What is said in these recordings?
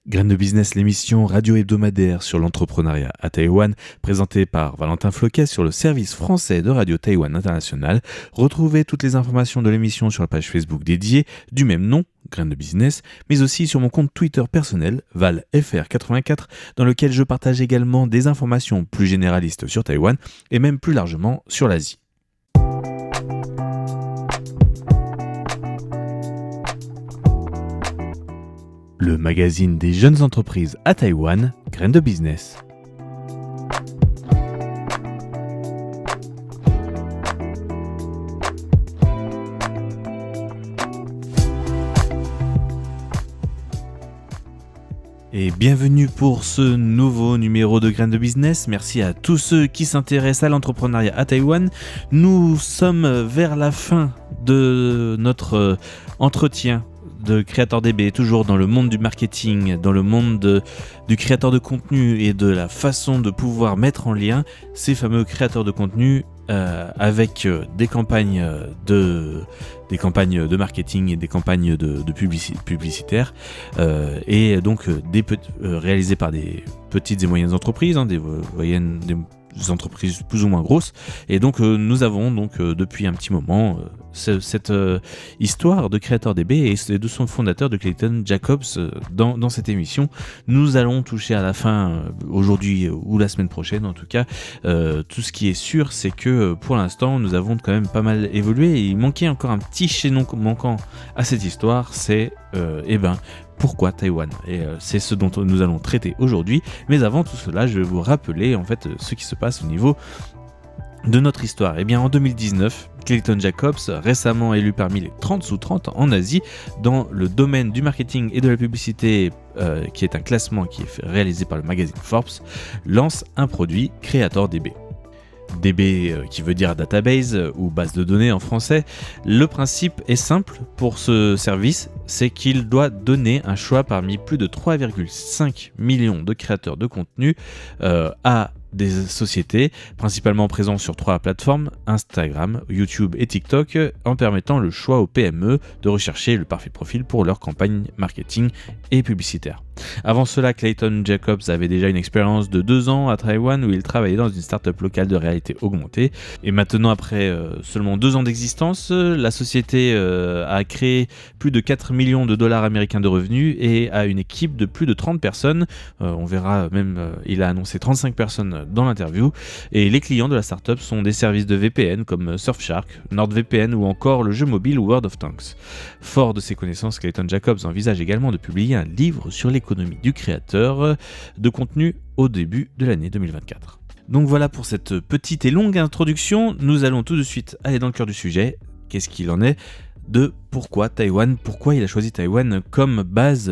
Graines de Business, l'émission radio hebdomadaire sur l'entrepreneuriat à Taïwan, présentée par Valentin Floquet sur le service français de Radio Taïwan International. Retrouvez toutes les informations de l'émission sur la page Facebook dédiée du même nom, Graines de Business, mais aussi sur mon compte Twitter personnel, ValFR84, dans lequel je partage également des informations plus généralistes sur Taïwan et même plus largement sur l'Asie. Le magazine des jeunes entreprises à Taïwan, Graines de Business. Et bienvenue pour ce nouveau numéro de Graines de Business. Merci à tous ceux qui s'intéressent à l'entrepreneuriat à Taïwan. Nous sommes vers la fin de notre entretien de CreatorDB, toujours dans le monde du marketing, dans le monde du créateur de contenu et de la façon de pouvoir mettre en lien ces fameux créateurs de contenu avec des campagnes de marketing et des campagnes de publicitaires et donc réalisées par des petites et moyennes entreprises, des entreprises plus ou moins grosses. Et donc nous avons depuis un petit moment cette histoire de CreatorDB et de son fondateur, de Clayton Jacobs, dans cette émission. Nous allons toucher à la fin, aujourd'hui ou la semaine prochaine en tout cas. Tout ce qui est sûr, c'est que pour l'instant nous avons quand même pas mal évolué et il manquait encore un petit chaînon manquant à cette histoire, c'est pourquoi Taïwan ? Et c'est ce dont nous allons traiter aujourd'hui. Mais avant tout cela, je vais vous rappeler en fait ce qui se passe au niveau de notre histoire. Et bien en 2019, Clayton Jacobs, récemment élu parmi les 30 sous 30 en Asie, dans le domaine du marketing et de la publicité, qui est un classement qui est réalisé par le magazine Forbes, lance un produit CreatorDB. DB qui veut dire database ou base de données en français. Le principe est simple pour ce service, c'est qu'il doit donner un choix parmi plus de 3,5 millions de créateurs de contenu à des sociétés principalement présentes sur 3 plateformes, Instagram, YouTube et TikTok, en permettant le choix aux PME de rechercher le parfait profil pour leur campagne marketing et publicitaire. Avant cela, Clayton Jacobs avait déjà une expérience de 2 ans à Taïwan où il travaillait dans une start-up locale de réalité augmentée. Et maintenant, après seulement 2 ans d'existence, la société a créé plus de 4 millions de dollars américains de revenus et a une équipe de plus de 30 personnes. On verra même, il a annoncé 35 personnes dans l'interview. Et les clients de la start-up sont des services de VPN comme Surfshark, NordVPN ou encore le jeu mobile World of Tanks. Fort de ses connaissances, Clayton Jacobs envisage également de publier un livre sur l'économie du créateur de contenu au début de l'année 2024. Donc voilà pour cette petite et longue introduction. Nous allons tout de suite aller dans le cœur du sujet. Qu'est-ce qu'il en est de pourquoi Taïwan, pourquoi il a choisi Taïwan comme base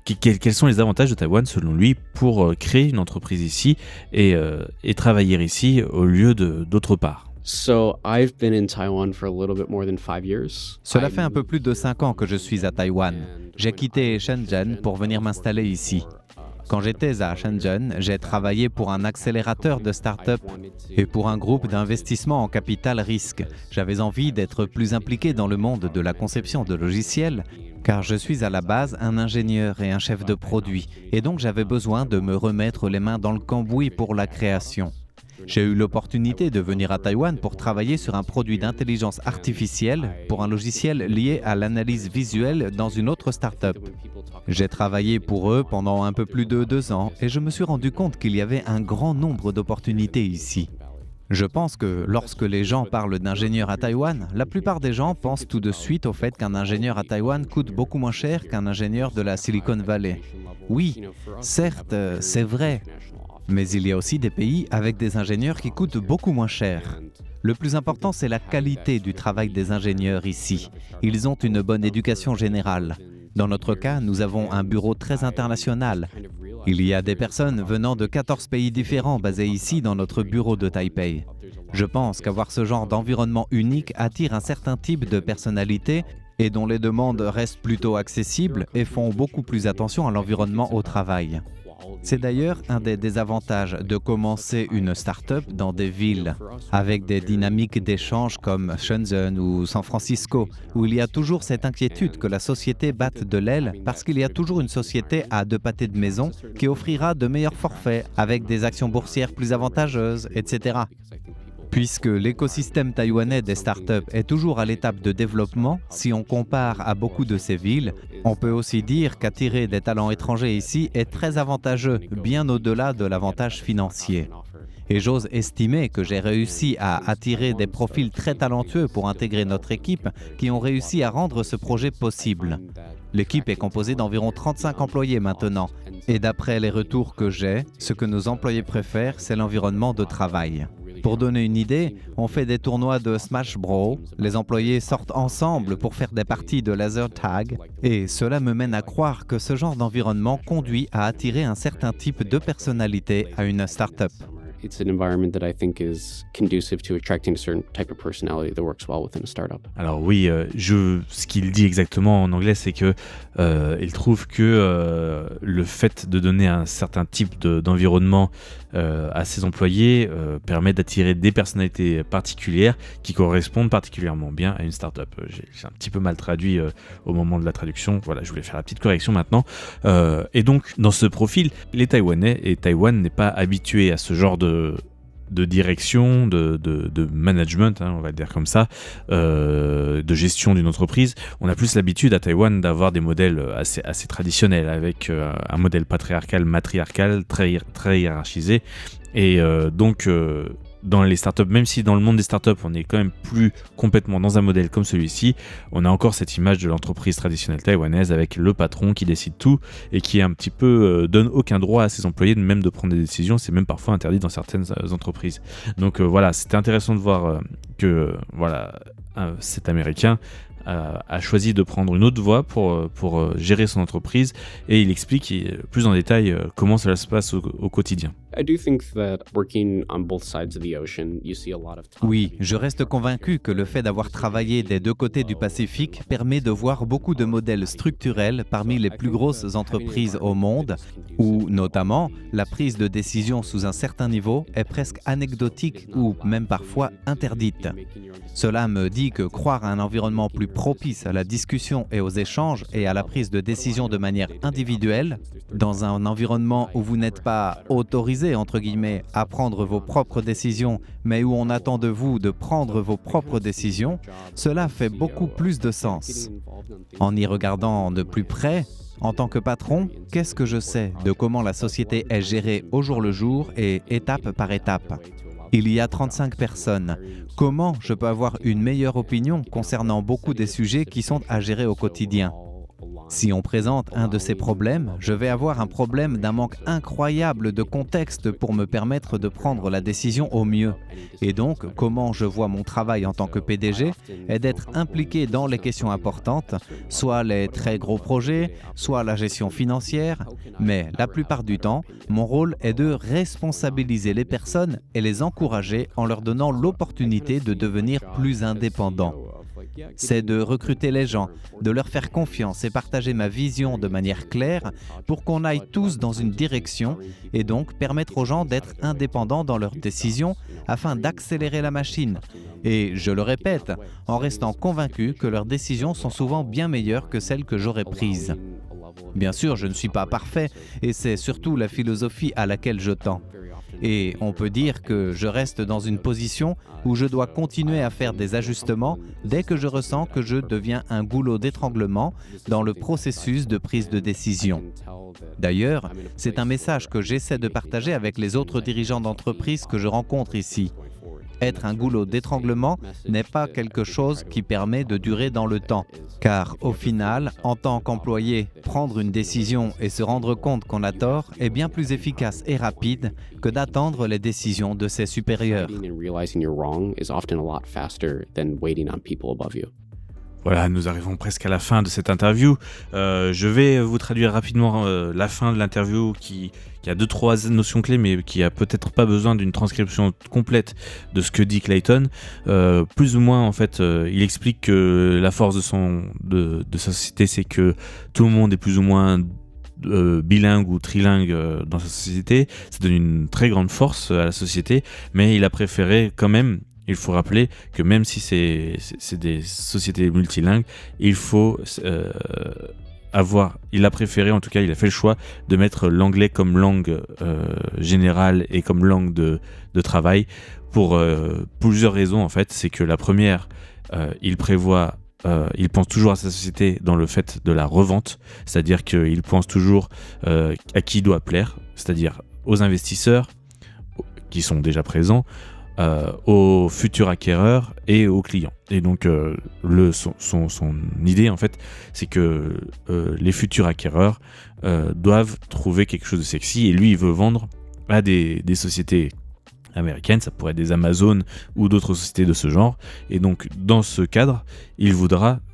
quels sont les avantages de Taïwan selon lui pour créer une entreprise ici et travailler ici au lieu d'autre part. So I've been in Taiwan for a little bit more than 5 years. Cela fait un peu plus de 5 ans que je suis à Taïwan. J'ai quitté Shenzhen pour venir m'installer ici. Quand j'étais à Shenzhen, j'ai travaillé pour un accélérateur de start-up et pour un groupe d'investissement en capital risque. J'avais envie d'être plus impliqué dans le monde de la conception de logiciels, car je suis à la base un ingénieur et un chef de produit, et donc j'avais besoin de me remettre les mains dans le cambouis pour la création. J'ai eu l'opportunité de venir à Taïwan pour travailler sur un produit d'intelligence artificielle pour un logiciel lié à l'analyse visuelle dans une autre start-up. J'ai travaillé pour eux pendant un peu plus de 2 ans et je me suis rendu compte qu'il y avait un grand nombre d'opportunités ici. Je pense que lorsque les gens parlent d'ingénieur à Taïwan, la plupart des gens pensent tout de suite au fait qu'un ingénieur à Taïwan coûte beaucoup moins cher qu'un ingénieur de la Silicon Valley. Oui, certes, c'est vrai. Mais il y a aussi des pays avec des ingénieurs qui coûtent beaucoup moins cher. Le plus important, c'est la qualité du travail des ingénieurs ici. Ils ont une bonne éducation générale. Dans notre cas, nous avons un bureau très international. Il y a des personnes venant de 14 pays différents basés ici dans notre bureau de Taipei. Je pense qu'avoir ce genre d'environnement unique attire un certain type de personnalité et dont les demandes restent plutôt accessibles et font beaucoup plus attention à l'environnement au travail. C'est d'ailleurs un des désavantages de commencer une start-up dans des villes avec des dynamiques d'échange comme Shenzhen ou San Francisco, où il y a toujours cette inquiétude que la société batte de l'aile parce qu'il y a toujours une société à deux pâtés de maison qui offrira de meilleurs forfaits avec des actions boursières plus avantageuses, etc. Puisque l'écosystème taïwanais des startups est toujours à l'étape de développement, si on compare à beaucoup de ces villes, on peut aussi dire qu'attirer des talents étrangers ici est très avantageux, bien au-delà de l'avantage financier. Et j'ose estimer que j'ai réussi à attirer des profils très talentueux pour intégrer notre équipe qui ont réussi à rendre ce projet possible. L'équipe est composée d'environ 35 employés maintenant. Et d'après les retours que j'ai, ce que nos employés préfèrent, c'est l'environnement de travail. Pour donner une idée, on fait des tournois de Smash Bros. Les employés sortent ensemble pour faire des parties de laser tag et cela me mène à croire que ce genre d'environnement conduit à attirer un certain type de personnalité à une start-up. It's an environment that I think is conducive to attracting a certain type of personality that works well within a startup. Alors oui, ce qu'il dit exactement en anglais, c'est que il trouve que le fait de donner un certain type d'environnement à ses employés permet d'attirer des personnalités particulières qui correspondent particulièrement bien à une startup. J'ai un petit peu mal traduit au moment de la traduction. Voilà, je voulais faire la petite correction maintenant. Et donc, dans ce profil, les Taïwanais et Taïwan n'est pas habitué à ce genre de direction, de management, on va le dire comme ça, de gestion d'une entreprise. On a plus l'habitude à Taïwan d'avoir des modèles assez traditionnels, avec un modèle patriarcal, matriarcal, très hiérarchisé. Et donc, dans les startups, même si dans le monde des startups, on est quand même plus complètement dans un modèle comme celui-ci, on a encore cette image de l'entreprise traditionnelle taïwanaise avec le patron qui décide tout et qui un petit peu donne aucun droit à ses employés même de prendre des décisions. C'est même parfois interdit dans certaines entreprises. Donc voilà, c'était intéressant de voir que cet Américain a choisi de prendre une autre voie pour gérer son entreprise, et il explique plus en détail comment cela se passe au quotidien. Oui, je reste convaincu que le fait d'avoir travaillé des deux côtés du Pacifique permet de voir beaucoup de modèles structurels parmi les plus grosses entreprises au monde, où notamment la prise de décision sous un certain niveau est presque anecdotique ou même parfois interdite. Cela me dit que croire à un environnement plus propice à la discussion et aux échanges et à la prise de décision de manière individuelle, dans un environnement où vous n'êtes pas autorisé, entre guillemets, à prendre vos propres décisions, mais où on attend de vous de prendre vos propres décisions, cela fait beaucoup plus de sens. En y regardant de plus près, en tant que patron, qu'est-ce que je sais de comment la société est gérée au jour le jour et étape par étape ? Il y a 35 personnes. Comment je peux avoir une meilleure opinion concernant beaucoup des sujets qui sont à gérer au quotidien ? Si on présente un de ces problèmes, je vais avoir un problème d'un manque incroyable de contexte pour me permettre de prendre la décision au mieux. Et donc, comment je vois mon travail en tant que PDG est d'être impliqué dans les questions importantes, soit les très gros projets, soit la gestion financière, mais la plupart du temps, mon rôle est de responsabiliser les personnes et les encourager en leur donnant l'opportunité de devenir plus indépendants. C'est de recruter les gens, de leur faire confiance et partager ma vision de manière claire pour qu'on aille tous dans une direction et donc permettre aux gens d'être indépendants dans leurs décisions afin d'accélérer la machine. Et je le répète, en restant convaincu que leurs décisions sont souvent bien meilleures que celles que j'aurais prises. Bien sûr, je ne suis pas parfait et c'est surtout la philosophie à laquelle je tends. Et on peut dire que je reste dans une position où je dois continuer à faire des ajustements dès que je ressens que je deviens un goulot d'étranglement dans le processus de prise de décision. D'ailleurs, c'est un message que j'essaie de partager avec les autres dirigeants d'entreprise que je rencontre ici. Être un goulot d'étranglement n'est pas quelque chose qui permet de durer dans le temps. Car au final, en tant qu'employé, prendre une décision et se rendre compte qu'on a tort est bien plus efficace et rapide que d'attendre les décisions de ses supérieurs. Voilà, nous arrivons presque à la fin de cette interview. Je vais vous traduire rapidement la fin de l'interview qui a 2-3 notions clés, mais qui a peut-être pas besoin d'une transcription complète de ce que dit Clayton. Plus ou moins, en fait, il explique que la force de sa société, c'est que tout le monde est plus ou moins bilingue ou trilingue dans sa société. Ça donne une très grande force à la société, mais il a préféré quand même, il faut rappeler que même si c'est des sociétés multilingues, il faut il a préféré, en tout cas il a fait le choix de mettre l'anglais comme langue générale et comme langue de travail pour plusieurs raisons en fait. C'est que la première, il pense toujours à sa société dans le fait de la revente, c'est-à-dire qu'il pense toujours à qui il doit plaire, c'est-à-dire aux investisseurs qui sont déjà présents, aux futurs acquéreurs et aux clients. Et donc son idée en fait, c'est que les futurs acquéreurs doivent trouver quelque chose de sexy, et lui il veut vendre à des sociétés américaines, ça pourrait être des Amazon ou d'autres sociétés de ce genre. Et donc dans ce cadre, il voudra